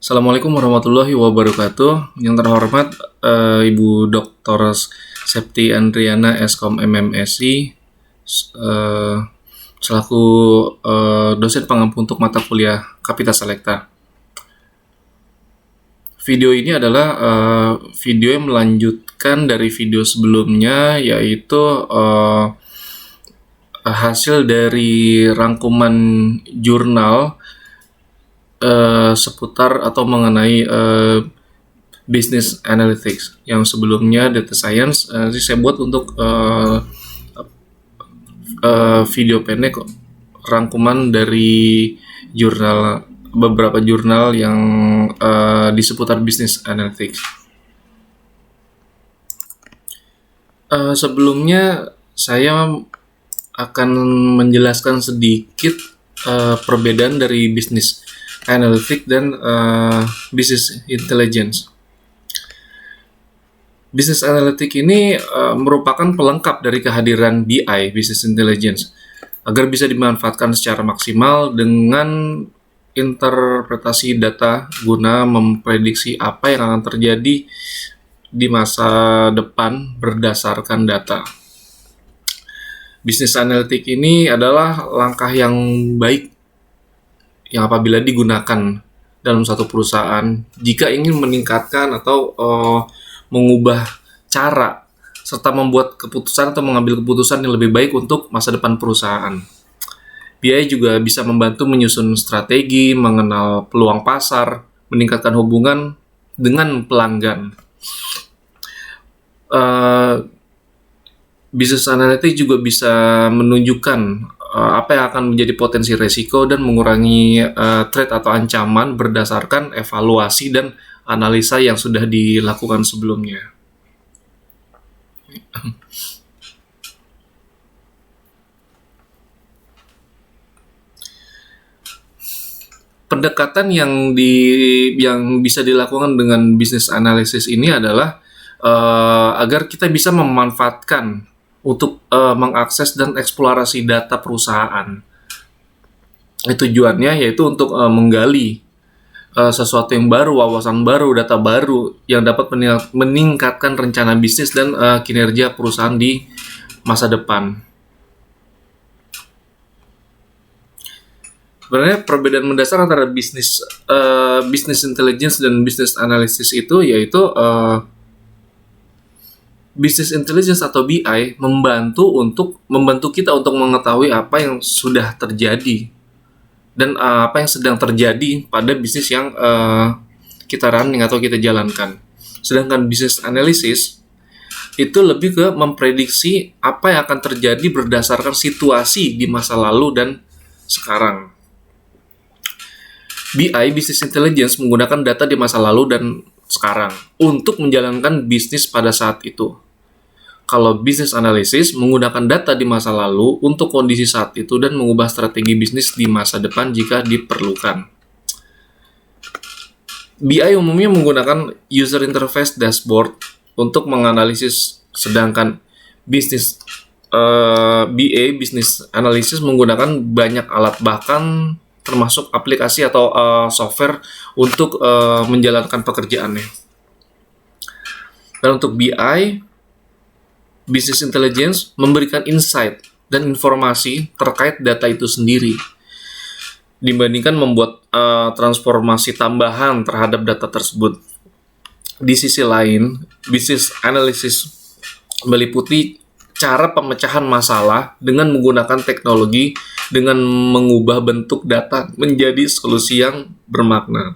Assalamualaikum warahmatullahi wabarakatuh. Yang terhormat Ibu Dr. Septi Andriana Eskom MMSI eh, selaku dosen pengampu untuk mata kuliah Kapita Selekta. Video ini adalah video yang melanjutkan dari video sebelumnya, yaitu hasil dari rangkuman jurnal seputar atau mengenai business analytics. Yang sebelumnya data science saya buat untuk video pendek rangkuman dari beberapa jurnal yang di seputar business analytics. Sebelumnya saya akan menjelaskan sedikit perbedaan dari business analytics dan business intelligence. Business analytics ini merupakan pelengkap dari kehadiran BI, business intelligence, agar bisa dimanfaatkan secara maksimal dengan interpretasi data guna memprediksi apa yang akan terjadi di masa depan berdasarkan data. Business analytics ini adalah langkah yang baik yang apabila digunakan dalam satu perusahaan jika ingin meningkatkan atau mengubah cara serta membuat keputusan atau mengambil keputusan yang lebih baik untuk masa depan perusahaan. BI juga bisa membantu menyusun strategi, mengenal peluang pasar, meningkatkan hubungan dengan pelanggan. Business analytics juga bisa menunjukkan apa yang akan menjadi potensi resiko dan mengurangi threat atau ancaman berdasarkan evaluasi dan analisa yang sudah dilakukan sebelumnya. Pendekatan yang bisa dilakukan dengan business analysis ini adalah agar kita bisa memanfaatkan untuk mengakses dan eksplorasi data perusahaan. Tujuannya yaitu untuk menggali sesuatu yang baru, wawasan baru, data baru yang dapat meningkatkan rencana bisnis dan kinerja perusahaan di masa depan. Sebenarnya perbedaan mendasar antara business intelligence dan business analysis itu yaitu business intelligence atau BI membantu kita untuk mengetahui apa yang sudah terjadi dan apa yang sedang terjadi pada bisnis yang kita running atau kita jalankan. Sedangkan business analysis itu lebih ke memprediksi apa yang akan terjadi berdasarkan situasi di masa lalu dan sekarang. BI, Business Intelligence, menggunakan data di masa lalu dan sekarang untuk menjalankan bisnis pada saat itu. Kalau Business Analysis menggunakan data di masa lalu untuk kondisi saat itu dan mengubah strategi bisnis di masa depan jika diperlukan. BI umumnya menggunakan User Interface Dashboard untuk menganalisis, sedangkan BA, Business Analysis, menggunakan banyak alat bahkan termasuk aplikasi atau software untuk menjalankan pekerjaannya. Dan untuk BI, Business Intelligence, memberikan insight dan informasi terkait data itu sendiri, dibandingkan membuat transformasi tambahan terhadap data tersebut. Di sisi lain, Business Analysis meliputi cara pemecahan masalah dengan menggunakan teknologi dengan mengubah bentuk data menjadi solusi yang bermakna.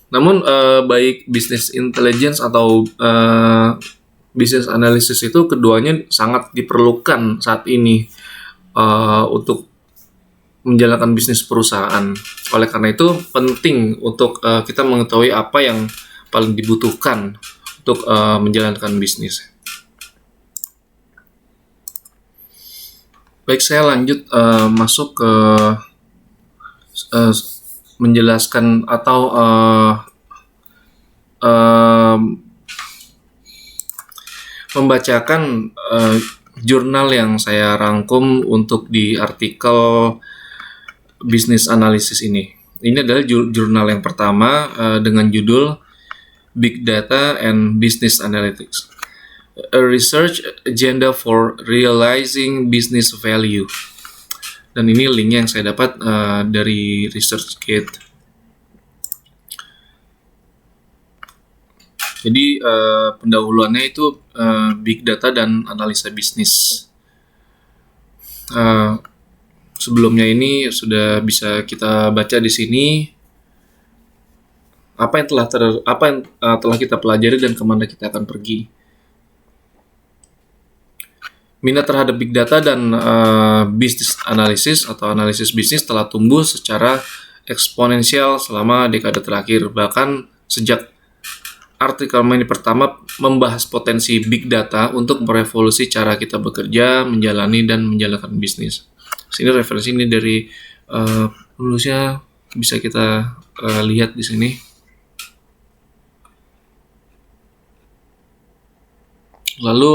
Namun baik business intelligence atau business analysis itu keduanya sangat diperlukan saat ini untuk menjalankan bisnis perusahaan. Oleh karena itu penting untuk kita mengetahui apa yang paling dibutuhkan untuk menjalankan bisnis. Baik, saya lanjut masuk ke menjelaskan atau membacakan jurnal yang saya rangkum untuk di artikel business analysis ini. Ini adalah jurnal yang pertama dengan judul Big Data and Business Analytics, a research agenda for realizing business value. Dan ini linknya yang saya dapat dari ResearchGate. Jadi pendahuluannya itu big data dan analisa bisnis. Sebelumnya ini sudah bisa kita baca di sini apa yang telah kita pelajari dan kemana kita akan pergi. Minat terhadap big data dan business analysis atau analisis bisnis telah tumbuh secara eksponensial selama dekade terakhir. Bahkan sejak artikel ini pertama membahas potensi big data untuk merevolusi cara kita bekerja, menjalani dan menjalankan bisnis. Sini referensi ini dari penulisnya bisa kita lihat di sini. Lalu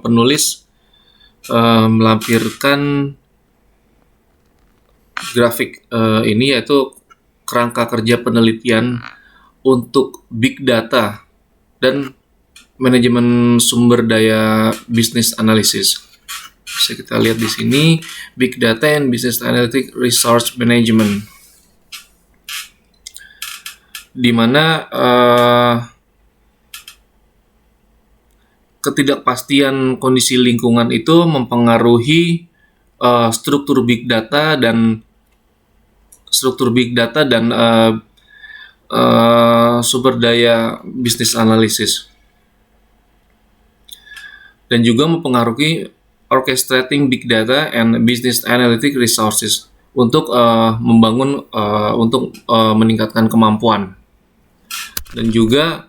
penulis melampirkan grafik ini yaitu kerangka kerja penelitian untuk big data dan manajemen sumber daya bisnis analisis. Bisa kita lihat di sini Big Data and Business Analytics Resource Management, di mana ketidakpastian kondisi lingkungan itu mempengaruhi struktur big data dan sumber daya bisnis analisis, dan juga mempengaruhi orchestrating big data and business analytic resources untuk meningkatkan kemampuan. Dan juga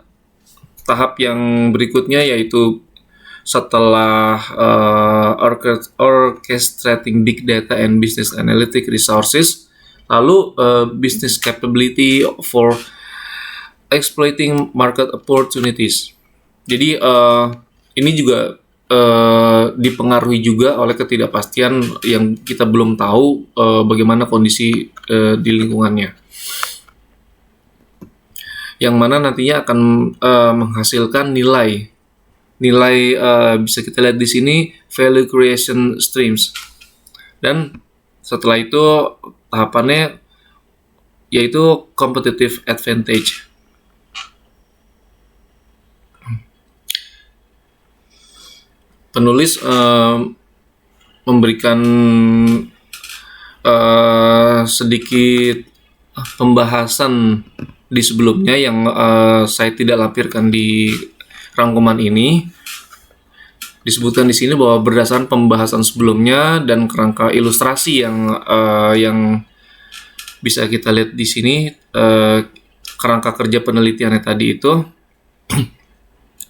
tahap yang berikutnya yaitu setelah orchestrating big data and business analytic resources, lalu business capability for exploiting market opportunities. Jadi ini juga dipengaruhi juga oleh ketidakpastian yang kita belum tahu bagaimana kondisi di lingkungannya, yang mana nantinya akan menghasilkan nilai bisa kita lihat di sini value creation streams. Dan setelah itu tahapannya yaitu competitive advantage. Penulis memberikan sedikit pembahasan di sebelumnya yang saya tidak lampirkan di rangkuman ini. Disebutkan di sini bahwa berdasarkan pembahasan sebelumnya dan kerangka ilustrasi yang bisa kita lihat di sini, kerangka kerja penelitiannya tadi itu.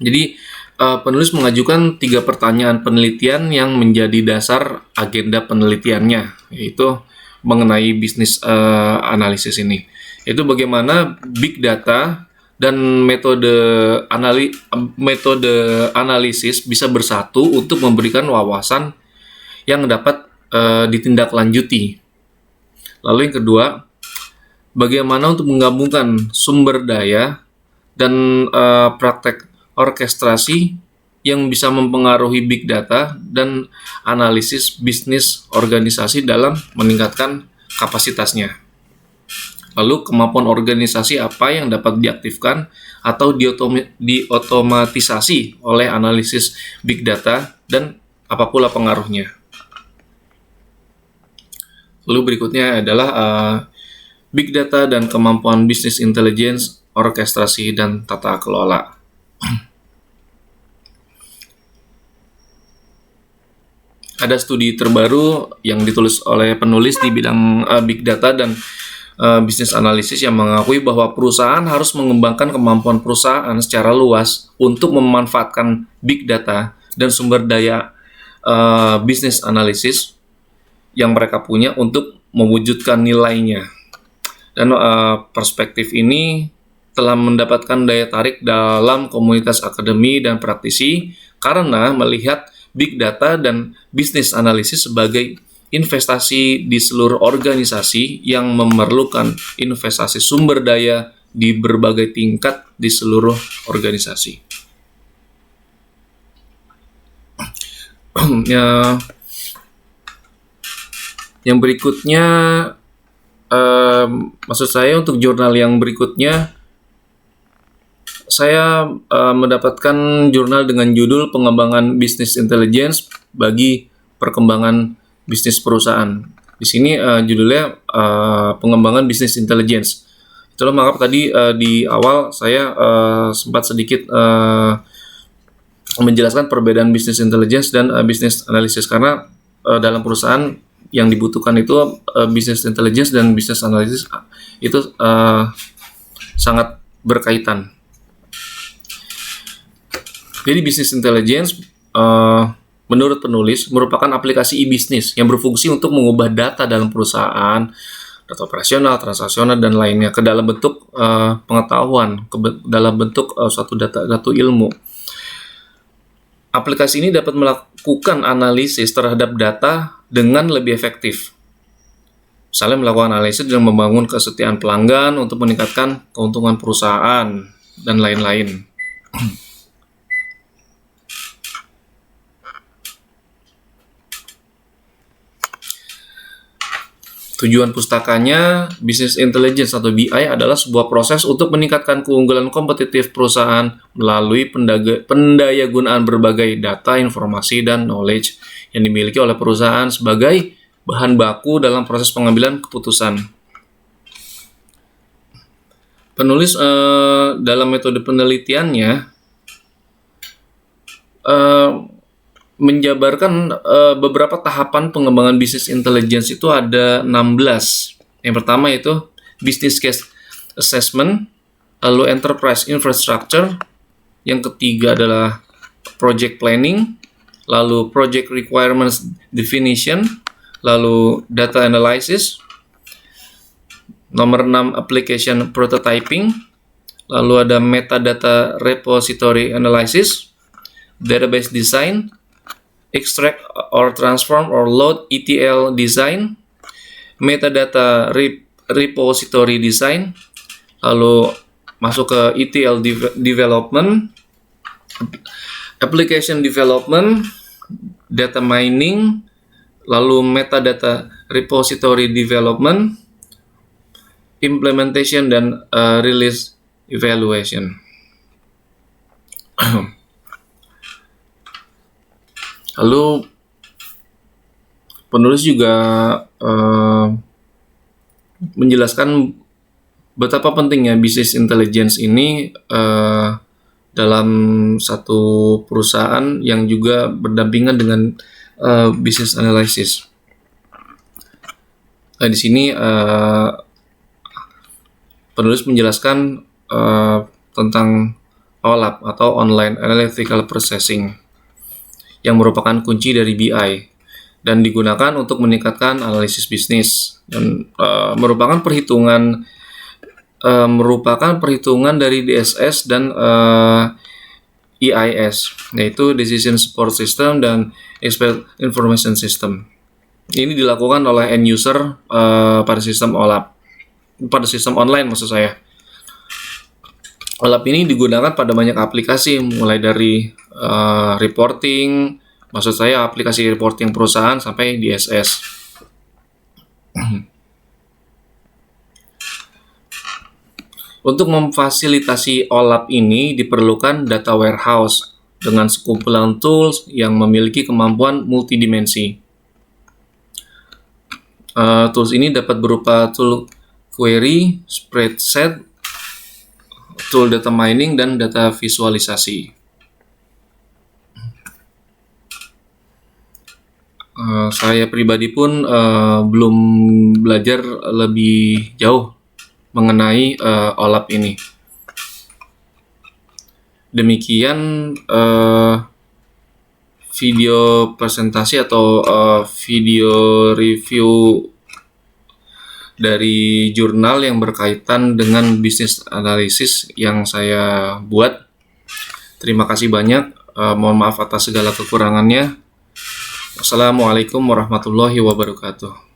Jadi penulis mengajukan 3 pertanyaan penelitian yang menjadi dasar agenda penelitiannya, yaitu mengenai bisnis analisis ini. Yaitu bagaimana big data dan metode analisis bisa bersatu untuk memberikan wawasan yang dapat ditindaklanjuti. Lalu yang kedua, bagaimana untuk menggabungkan sumber daya dan praktek orkestrasi yang bisa mempengaruhi big data dan analisis bisnis organisasi dalam meningkatkan kapasitasnya. Lalu kemampuan organisasi apa yang dapat diaktifkan atau diotomatisasi oleh analisis big data dan apa pula pengaruhnya. Lalu berikutnya adalah big data dan kemampuan bisnis intelligence, orkestrasi, dan tata kelola. Ada studi terbaru yang ditulis oleh penulis di bidang big data dan bisnis analisis yang mengakui bahwa perusahaan harus mengembangkan kemampuan perusahaan secara luas untuk memanfaatkan big data dan sumber daya bisnis analisis yang mereka punya untuk mewujudkan nilainya. Dan perspektif ini telah mendapatkan daya tarik dalam komunitas akademi dan praktisi karena melihat big data dan bisnis analisis sebagai investasi di seluruh organisasi yang memerlukan investasi sumber daya di berbagai tingkat di seluruh organisasi. Yang berikutnya, maksud saya untuk jurnal yang berikutnya, saya mendapatkan jurnal dengan judul Pengembangan Business Intelligence bagi Perkembangan Bisnis Perusahaan. Di sini judulnya Pengembangan Business Intelligence. Itulah mengapa tadi di awal saya sempat sedikit menjelaskan perbedaan business intelligence dan business analysis, karena dalam perusahaan yang dibutuhkan itu business intelligence dan business analysis itu sangat berkaitan. Jadi business intelligence menurut penulis merupakan aplikasi e-business yang berfungsi untuk mengubah data dalam perusahaan, data operasional, transaksional, dan lainnya ke dalam bentuk pengetahuan, dalam bentuk suatu data, suatu ilmu. Aplikasi ini dapat melakukan analisis terhadap data dengan lebih efektif. Misalnya melakukan analisis dengan membangun kesetiaan pelanggan untuk meningkatkan keuntungan perusahaan, dan lain-lain. Tujuan pustakanya, Business Intelligence atau BI adalah sebuah proses untuk meningkatkan keunggulan kompetitif perusahaan melalui pendayagunaan berbagai data, informasi, dan knowledge yang dimiliki oleh perusahaan sebagai bahan baku dalam proses pengambilan keputusan. Penulis dalam metode penelitiannya menjabarkan beberapa tahapan pengembangan business intelligence itu ada 16. Yang pertama itu business case assessment, lalu enterprise infrastructure, yang ketiga adalah project planning, lalu project requirements definition, lalu data analysis, nomor 6 application prototyping, lalu ada metadata repository analysis, database design, extract or transform or load ETL design, metadata repository design, lalu masuk ke ETL development, application development, data mining, lalu metadata repository development, implementation, dan release evaluation. Lalu penulis juga menjelaskan betapa pentingnya business intelligence ini dalam satu perusahaan yang juga berdampingan dengan business analysis. Nah, di sini penulis menjelaskan tentang OLAP atau Online Analytical Processing, yang merupakan kunci dari BI dan digunakan untuk meningkatkan analisis bisnis, dan merupakan perhitungan dari DSS dan EIS, yaitu Decision Support System dan Expert Information System. Ini dilakukan oleh end user pada sistem OLAP, pada sistem online maksud saya. OLAP ini digunakan pada banyak aplikasi, mulai dari reporting, maksud saya aplikasi reporting perusahaan, sampai DSS. Untuk memfasilitasi OLAP ini diperlukan data warehouse dengan sekumpulan tools yang memiliki kemampuan multidimensi. Tools ini dapat berupa tool query, spreadsheet, tool data mining, dan data visualisasi. Saya pribadi pun belum belajar lebih jauh mengenai OLAP ini. Demikian video presentasi atau video review dari jurnal yang berkaitan dengan bisnis analisis yang saya buat. Terima kasih banyak. Mohon maaf atas segala kekurangannya. Wassalamualaikum warahmatullahi wabarakatuh.